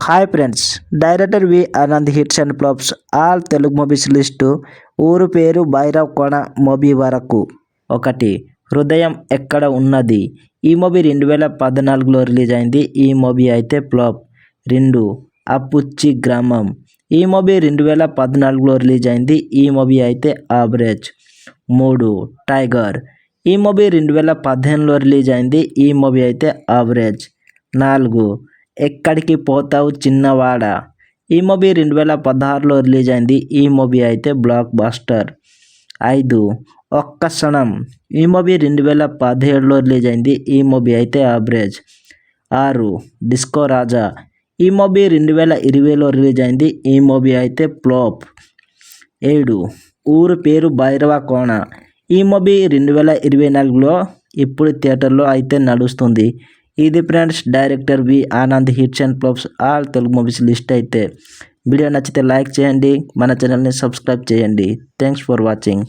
Hi friends, director V Anand hits and flops all Telugu movies list. ఊరు పేరు భైరవ్ కోన movie వరకు. 1. హృదయం ఎక్కడ ఉన్నది. ఈ మూవీ 2014లో రిలీజ్ అయింది. ఈ మూవీ అయితే ఫ్లాప్. 2. అప్పుచ్చి గ్రామం. ఈ మూవీ 2014లో రిలీజ్ అయింది. ఈ మూవీ అయితే యావరేజ్. 3. టైగర్. ఈ మూవీ 2015లో రిలీజ్ అయింది. ఈ మూవీ అయితే యావరేజ్. 4. ఎక్కడికి పోతావు చిన్నవాడ. ఈ మూవీ 2016లో రిలీజ్ అయింది. ఈ మూవీ అయితే బ్లాక్ బస్టర్. 5. ఒక్క క్షణం. ఈ మూవీ 2017లో రిలీజ్ అయింది. ఈ మూవీ అయితే యావరేజ్. 6. డిస్కో రాజా. ఈ మూవీ 2020లో రిలీజ్ అయింది. ఈ మూవీ అయితే ఫ్లాప్. 7. ఊరు పేరు భైరవ కోన. ఈ మూవీ 2024లో ఇప్పుడు థియేటర్లో అయితే నడుస్తుంది. ఇది friends director V Anand hits and flops all Telugu movies list అయితే. వీడియో నచ్చితే లైక్ చేయండి, మన ఛానల్ని సబ్స్క్రైబ్ చేయండి. Thanks for watching.